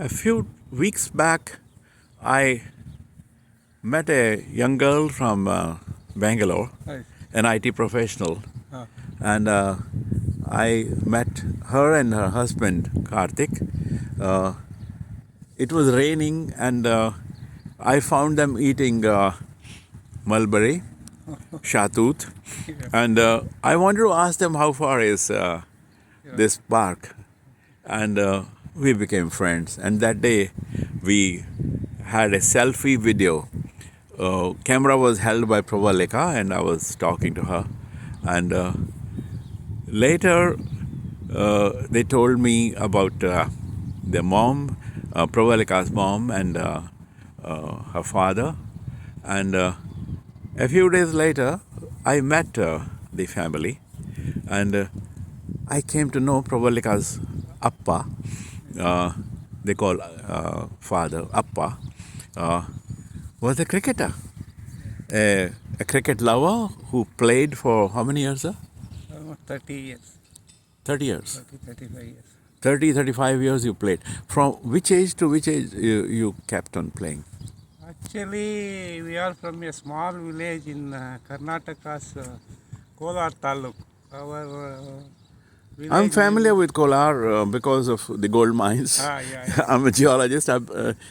A few weeks back, I met a young girl from Bangalore, Right. an IT professional, Ah, and I met her and her husband, Karthik. Uh, it was raining, and I found them eating mulberry, shatut, yeah, and I wanted to ask them how far is yeah. this park, and we became friends. And that day, we had a selfie video. Camera was held by Pravalika, and I was talking to her. And later, they told me about their mom, Pravalika's mom, and her father. And a few days later, I met the family, and I came to know Pravalika's Appa. Uh, they call father Appa. Uh, was a cricketer, a cricket lover who played for how many years, sir? 30 years, 30 years. 35 years. 30, 35 years you played. From which age to which age you kept on playing? Actually, we are from a small village in Karnataka's Kolar Taluk. Our I'm village name familiar is. with Kolar because of the gold mines. Yeah. I'm a geologist.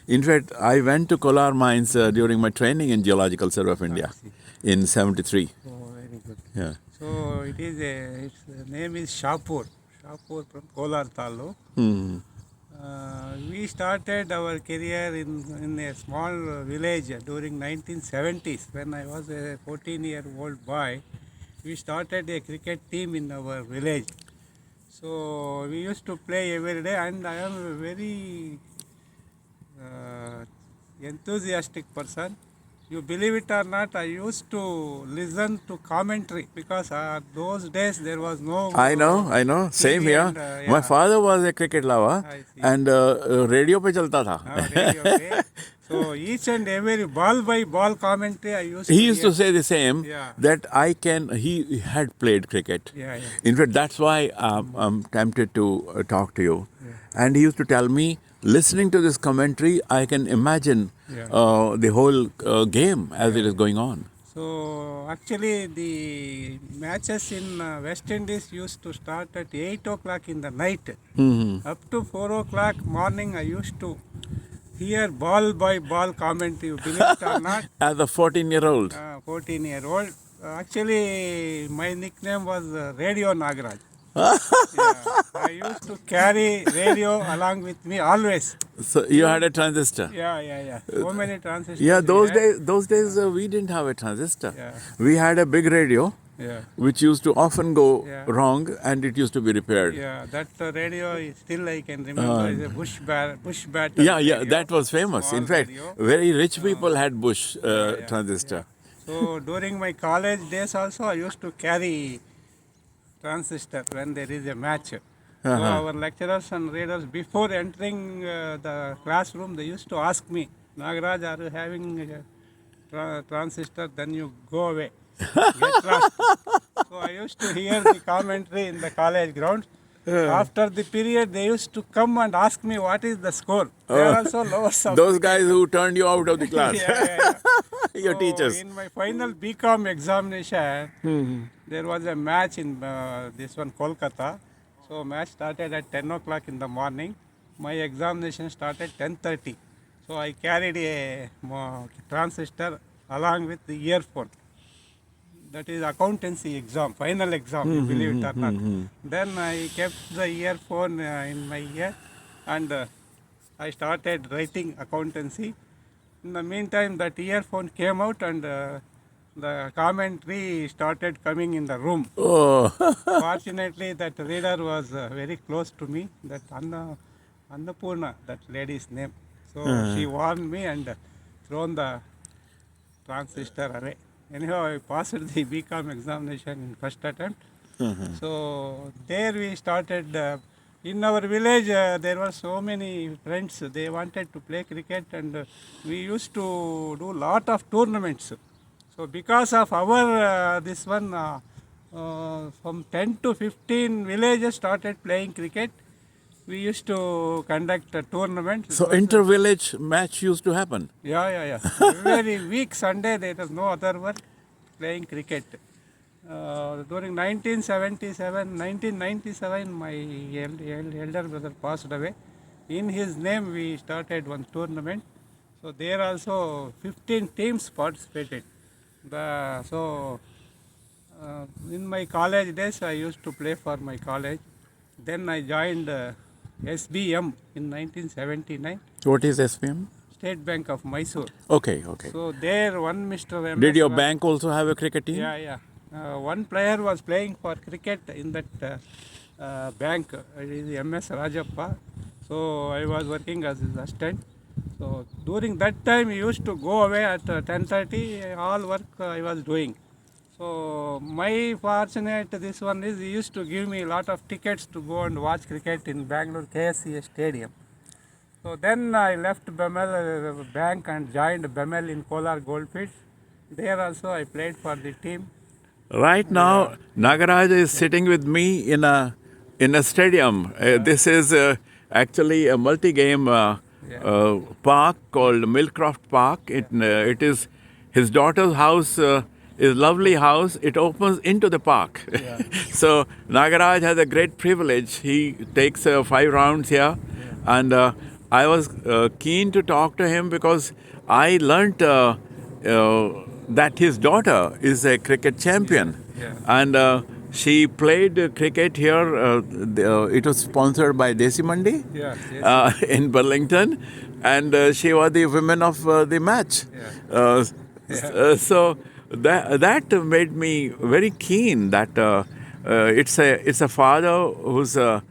In fact, I went to Kolar mines during my training in Geological Survey of I India see. in 73. Oh, very good. Yeah. So its name is Shapur. Shapur from Kolar Taluk. We started our career in a small village during 1970s when I was a 14-year-old boy. We started a cricket team in our village. So we used to play every day, and I am a very uh, enthusiastic person. You believe it or not, I used to listen to commentary because those days there was no I know. Same TV here. and My yeah, father was a cricket lover, I see. and radio पे चलता था. Radio, okay. So each and every ball by ball commentary I used He to used hear. to say the same, Yeah. that he had played cricket. Yeah. In fact, that's why I'm tempted to talk to you. Yeah. And he used to tell me, listening to this commentary, I can imagine Yeah. the whole game as it is going on. So actually the matches in West Indies used to start at 8 o'clock in the night. Up to 4 o'clock morning I used to hear ball by ball commentary. You believe it or not? As a 14-year-old. 14-year-old. Actually, my nickname was Radio Nagaraja. Yeah, I used to carry radio along with me always. So you had a transistor. Yeah. So many transistors. Yeah, we those had. days we didn't have a transistor. Yeah. We had a big radio, Yeah. which used to often go Yeah. wrong, and it used to be repaired. Yeah, that radio is still I can remember is a bush battery. Yeah, that was famous. Small In fact, radio. very rich people had Bush Yeah. transistor. So during my college days also I used to carry transistor when there is a match. So our lecturers and readers before entering the classroom they used to ask me, Nagaraj, are you having a transistor? Then you go away. Get lost. So I used to hear the commentary in the college grounds. After the period, they used to come and ask me what is the score. They are also lowers of Those guys who turned you out of the class. yeah. Your So, teachers. in my final BCom examination, there was a match in this one Kolkata. So match started at 10 o'clock in the morning. My examination started 10:30. So I carried a transistor along with the earphone. That is accountancy exam, final exam, you believe it or not. Then I kept the earphone in my ear and I started writing accountancy. In the meantime, that earphone came out and the commentary started coming in the room. Oh, Fortunately, that reader was very close to me, that Annapurna, that lady's name. So she warned me and thrown the transistor away. Anyhow, I passed the BCom examination in first attempt. So there we started. In our village, there were so many friends. They wanted to play cricket, and we used to do lot of tournaments. So because of our this one, from 10 to 15 villages started playing cricket. we used to conduct a tournament. It So was inter-village match used to happen. yeah. Every week Sunday there was no other work, playing cricket. During 1977, 1997, my elder brother passed away. In his name, we started one tournament. So there also 15 teams participated. In my college days, I used to play for my college. Then I joined SBM in 1979, What is SPM? State Bank of Mysore. Okay, okay. So there, one Mr. MS. Did your bank also have a cricket team? Yeah. One player was playing for cricket in that bank. It is MS Rajappa. So I was working as his assistant. So during that time, he used to go away at 10:30. All work I was doing. So my fortunate this one is he used to give me a lot of tickets to go and watch cricket in Bangalore KSCA Stadium. So then I left Bemel bank and joined Bemel in Kolar Goldfields. There also I played for the team. Right now, Nagaraja is sitting with me in a stadium. This is actually a multi-game park called Millcroft Park. It is his daughter's house. Is lovely house. It opens into the park. So Nagaraj has a great privilege. He takes 5 rounds here, and I was keen to talk to him because I learnt that his daughter is a cricket champion, and she played cricket here. It was sponsored by Desi Mandi in Burlington, and she was the women of the match. So that made me very keen that it's a father who's a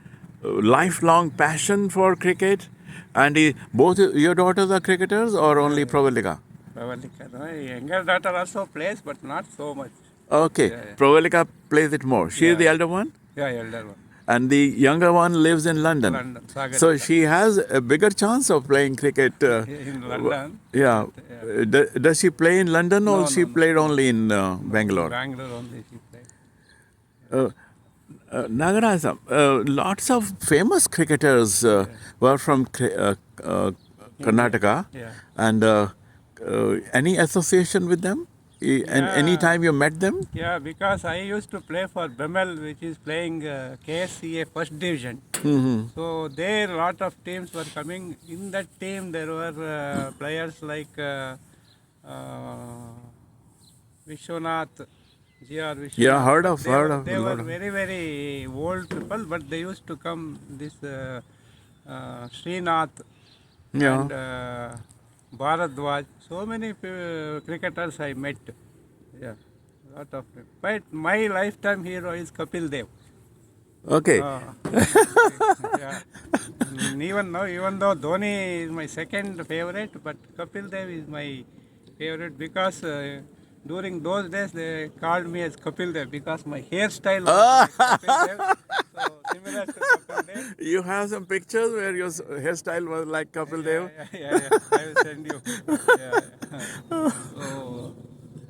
lifelong passion for cricket, and both your daughters are cricketers or only Provalika? Pravalika, no? Younger daughter also plays, but not so much. Okay, Provalika plays it more. She is the elder one, Yeah, elder one. and the younger one lives in London. London, Sagar. So she has a bigger chance of playing cricket. In London. Yeah. Does she play in London or she played only in Bangalore? Bangalore only she played. Nagaraja, lots of famous cricketers were from Karnataka. Yeah. And any association with them? And any time you met them? Yeah, because I used to play for Bemel, which is playing KSCA First Division. So there lot of teams were coming. In that team there were players like Vishwanath, G.R. Vishwanath. Yeah, heard of. They were very old people, but they used to come, this Srinath and Bharadwaj. So many cricketers I met. Yeah, lot of them. But my lifetime hero is Kapil Dev. Okay. Yeah. Even though Dhoni is my second favorite, but Kapil Dev is my favorite because during those days they called me as Kapil Dev because my hairstyle was like Kapil Dev. So similar to Kapil Dev. You have some pictures where your hairstyle was like Kapil Dev? Yeah. I will send you.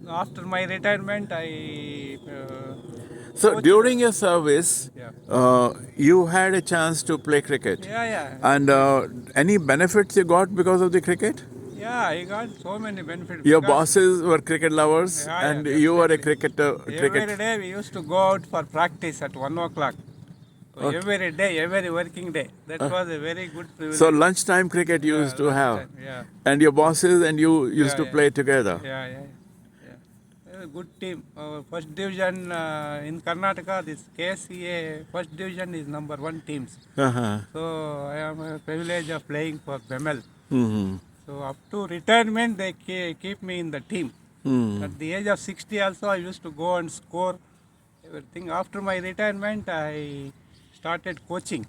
So after my retirement, I. So during your service, you had a chance to play cricket. Yeah. And any benefits you got because of the cricket? Yeah, I got so many benefits. Your because bosses were cricket lovers, and you were a cricketer. every day we used to go out for practice at 1 o'clock. So every day, every working day. That was a very good privilege. So lunchtime cricket you used to have, Yeah. and your bosses and you used to play together. Yeah. A good team. First division in Karnataka, this KSCA first division is number 1 teams. So I am a privilege of playing for Bemel. So up to retirement, they keep me in the team. At the age of 60 also, I used to go and score everything. After my retirement, I started coaching.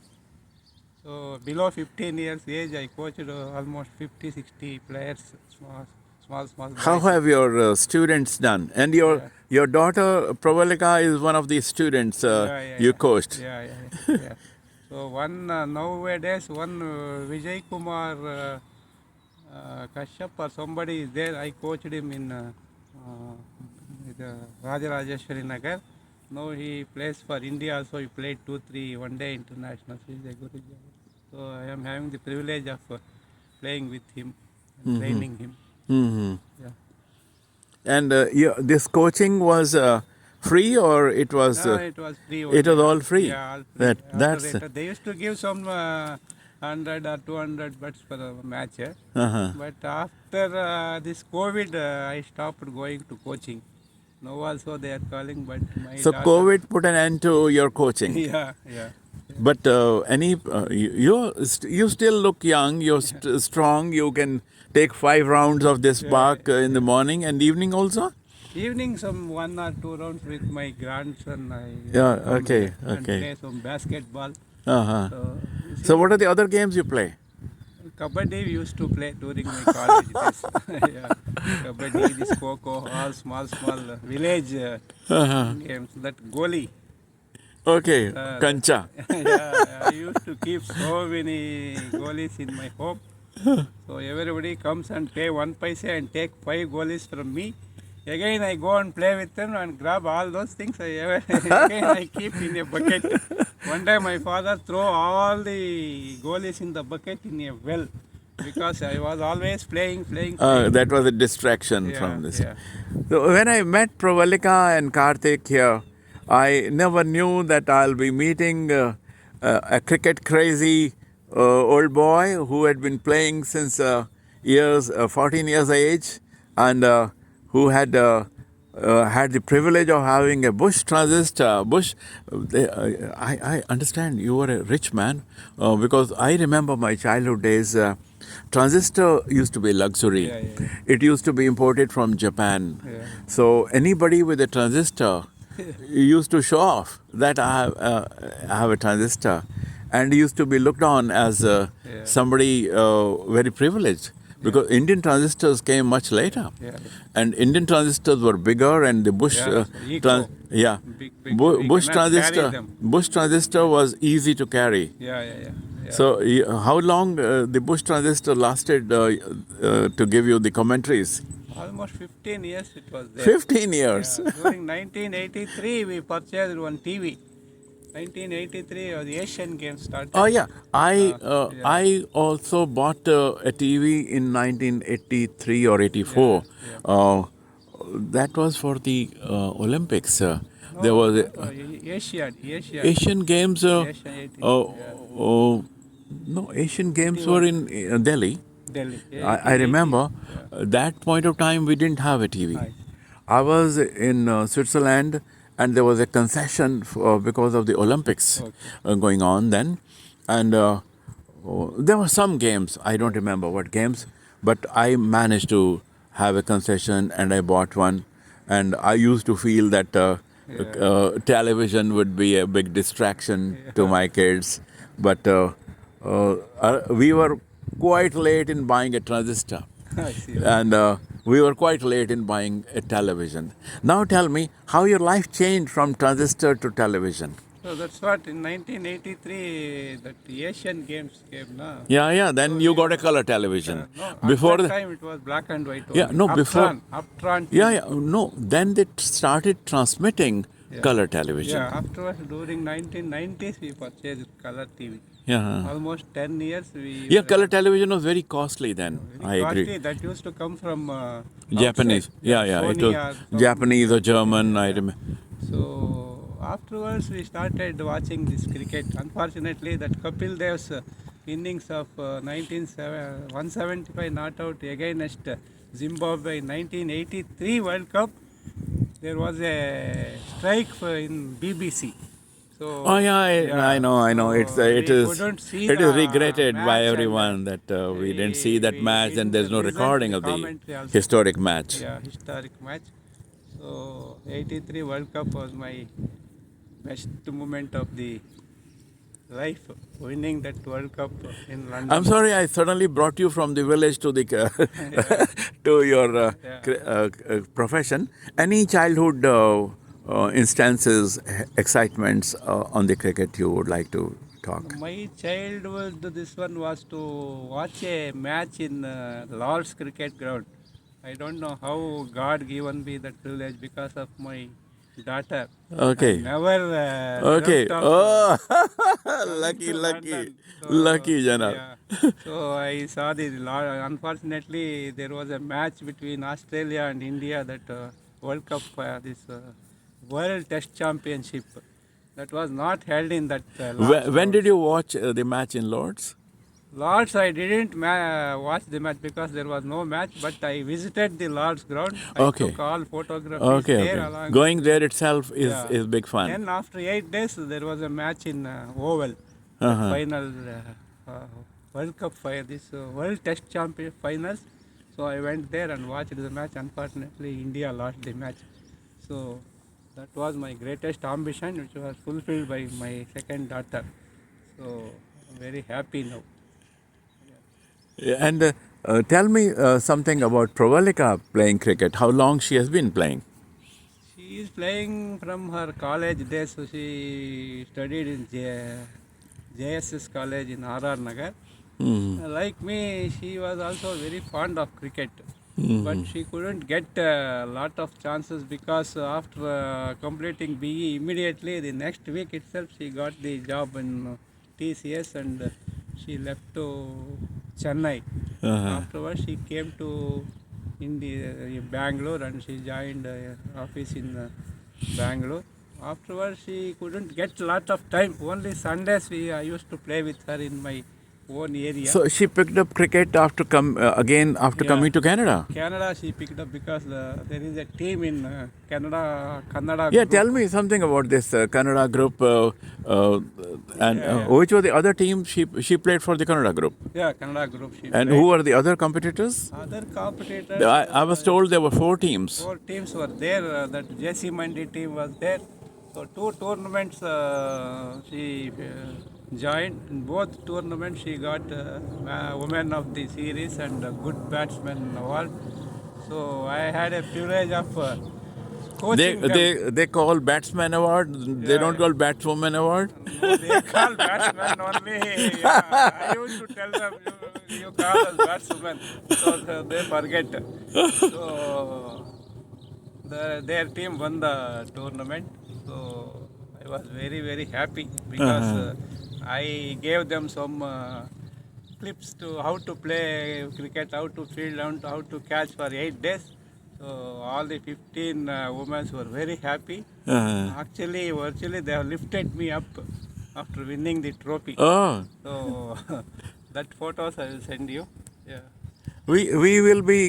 So below 15 years age, I coached almost 50, 60 players, small guys. How have your students done? And your daughter Pravalika is one of the students you coached. Yeah. So one nowadays, one Vijay Kumar Kashyap or somebody is there. I coached him in Rajarajeshwari Nagar. Now he plays for India also. He played 2-3 one-day internationals. He's a good guy. So I am having the privilege of playing with him and training him. Hmm. Yeah. And this coaching was free, or it was No, it was free it only. was all free? Yeah, all free. After That's it, they used to give some 100 or 200 bucks for a match. uh-huh. But after this COVID, I stopped going to coaching. Now also they are calling, but my So daughter. COVID put an end to your coaching. Yeah, yeah. But you still look young. You're strong. You can take 5 rounds of this Yeah, park in the morning and evening also. evening some 1 or 2 rounds with my grandson. I Yeah. come Okay. here and Okay. play some basketball. Uh-huh. So you So see, what are the other games you play? kabaddi we used to play during my college days. Yeah, kabaddi, this kho, all small village Uh-huh. games. That goli. Okay. That, Kancha. yeah, I used to keep so many goalies in my home. So everybody comes and pay 1 paisa and take 5 goalies from me. Again I go and play with them and grab all those things. Again I keep in a bucket. One day my father throw all the goalies in the bucket in a well because I was always playing. That was a distraction Yeah, from this. yeah. So when I met Pravalika and Karthik here, I never knew that I'll be meeting a cricket crazy old boy who had been playing since 14 years age, and who had the privilege of having a Bush transistor. I understand you were a rich man, because I remember my childhood days. Transistor used to be luxury. Yeah, yeah, It used to be imported from Japan. yeah. So anybody with a transistor used to show off that I have a transistor, and used to be looked on as Yeah. somebody very privileged, because Indian transistors came much later, Yeah, and Indian transistors were bigger, and the Bush yeah. So eco. Big. We Bush cannot carry transistor them. Bush transistor was easy to carry. Yeah. So, how long the Bush transistor lasted to give you the commentaries? Almost 15 years it was there. 15 years. Yeah. During 1983, we purchased one TV. 1983, the Asian Games started. Oh yeah, Yeah. I also bought a TV in 1983 or 84. Yeah. That was for the Olympics. No, There was Asian. Asian Games. Asian 80. Oh, no, Asian Games were in Delhi. Delhi. I remember that point of time we didn't have a TV. Right. I was in Switzerland, and there was a concession because of the Olympics going on then, and there were some games. I don't remember what games, but I managed to have a concession, and I bought one, and I used to feel that television would be a big distraction to my kids, but we were quite late in buying a transistor. I see. And we were quite late in buying a television. Now tell me how your life changed from transistor to television. So that's what in 1983 that the Asian Games came now. Yeah. Then you got a color television. No, Before at that the time it was black and white. Yeah, only. no, before- Uptron. yeah. No. Then they started transmitting color television. Yeah, afterwards during 1990s we purchased color TV. Yeah. Almost 10 years we. Yeah, color television was very costly then. I Very agree. costly. That used to come from Japanese. outside. Yeah. It Sony was or some- Japanese or German. I remember. So afterwards we started watching this cricket. Unfortunately, that Kapil Dev's innings of 175 not out against Zimbabwe in 1983 World Cup, there was a strike in BBC. So, Oh yeah, I know. so It we is couldn't see it is the regretted by match and, everyone that we didn't see that match, and there's no didn't recording listen of to the commentary also. historic match. Yeah, historic match. So 83 World Cup was my best moment of the life, winning that World Cup in London. I'm sorry, I suddenly brought you from the village to the to your profession. Any childhood instances, excitements on the cricket you would like to talk? My childhood, this one was to watch a match in Lord's Cricket Ground. I don't know how God given me that privilege because of my daughter. Okay. I never Okay. dreamt of, coming Lucky, to lucky, London. So lucky, Jana. yeah, so I saw the. Unfortunately, there was a match between Australia and India, that World Cup, this World Test Championship, that was not held in that last When did rounds. you watch the match in Lords? Lords, I didn't watch the match because there was no match, but I visited the Lords ground. I Okay, took all photographies okay, there okay. along with. Going there itself is Yeah. big fun. Then after 8 days, there was a match in Oval, that Uh-huh. final World Cup, this World Test Champion finals. So I went there and watched the match. Unfortunately, India lost the match. So that was my greatest ambition, which was fulfilled by my second daughter. So I'm very happy now. Yeah, and tell me something about Pravalika playing cricket. How long she has been playing? She is playing from her college days. So she studied in JSS College in RR Nagar. Like me, she was also very fond of cricket, but she couldn't get a lot of chances because after completing BE, immediately the next week itself she got the job in TCS, and she left to Chennai. Afterwards, she came to Bangalore, and she joined office in Bangalore. Afterwards, she couldn't get lot of time. Only Sundays I used to play with her in my own area. So she picked up cricket after again after Yeah, coming to Canada. Canada she picked up because there is a team in Canada, Kannada Yeah, group. tell me something about this Kannada group, and Yeah, yeah. which were the other team she played for the Kannada group, Yeah, Kannada group she and played. who were the other competitors? Other competitors, I was told there were 4 teams. 4 teams were there. That JC Mandi team was there. So 2 tournaments she joined. In both tournaments she got Women of the Series and Good Batsman Award. So I had a privilege of They coaching them. they they call batsman award. They Yeah, don't yeah. call batswoman award. No, they call batsman only. Yeah, I used to tell them, you call us batswoman, so they forget. So their team won the tournament. So I was very, very happy because I gave them some clips to how to play cricket, how to field, and how to catch for 8 days. So all the 15 women were very happy. Actually, virtually, they have lifted me up after winning the trophy. Oh, So that photos I will send you. Yeah. we will be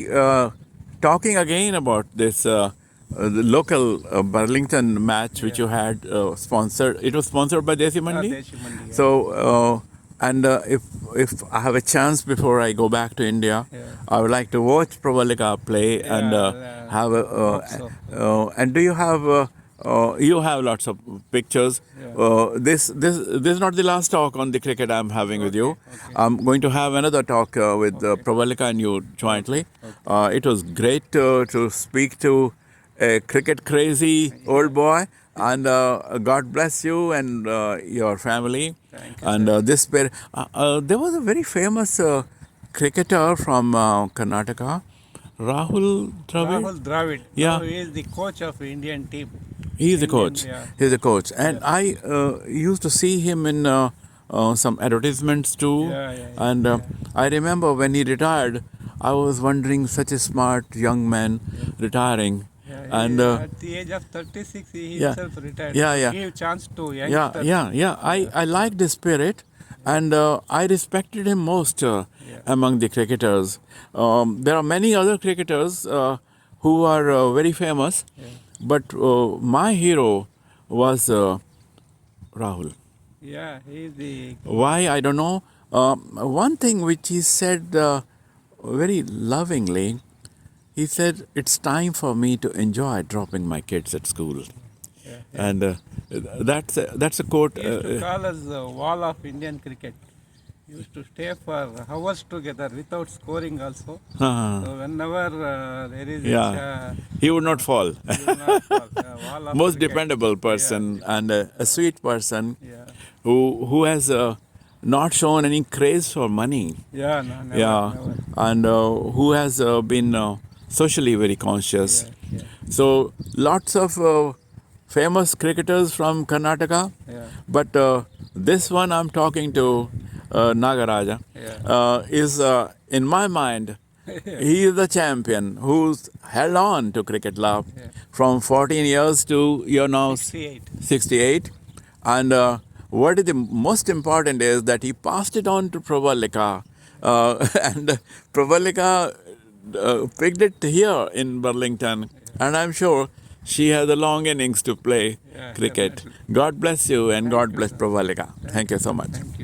talking again about this the local Burlington match which Yeah. you had sponsored. It was sponsored by Desi Mandi. Deshi Mandi, yeah. So and if I have a chance before I go back to India, Yeah. I would like to watch Pravalika play and Yeah, have a hope so. and do you have lots of pictures. Yeah. This is not the last talk on the cricket I'm having with you. Okay. I'm going to have another talk with Pravalika and you jointly. It was great to speak to a cricket crazy old boy, and God bless you and your family. Thank you, And sir. there was a very famous cricketer from Karnataka, Rahul Dravid. Rahul Dravid. Yeah. Now he is the coach of Indian team. He's the Indian, coach. yeah. He's the coach, and I used to see him in some advertisements too. Yeah. And I remember when he retired, I was wondering, such a smart young man retiring, Yeah, and at the age of 36, he yeah. himself retired. Yeah, to yeah. Give chance to yeah, youngsters. yeah. I liked his spirit, and I respected him most among the cricketers. There are many other cricketers who are very famous, but my hero was Rahul. Yeah, he is the. Why, I don't know. One thing which he said very lovingly, he said, "It's time for me to enjoy dropping my kids at school." Yeah. And that's a quote. He used to call us the wall of Indian cricket. He used to stay for hours together without scoring also. So whenever there is Yeah, he would not fall. he will not fall. Wall of Most cricket. dependable person and a sweet person Yeah. who has not shown any craze for money. Yeah, no, never, Yeah, never. and who has been socially very conscious. Yeah. So lots of famous cricketers from Karnataka. Yeah. But this one I'm talking to, Nagaraja, is in my mind, he is the champion who's held on to cricket love from 14 years to you're now 68. 68. And what is the most important is that he passed it on to Pravalika. And Pravalika picked it here in Burlington. And I'm sure she has a long innings to play Yeah, cricket. definitely. God bless you and God you, bless sir. Pravalika. Thank you so much. Thank you.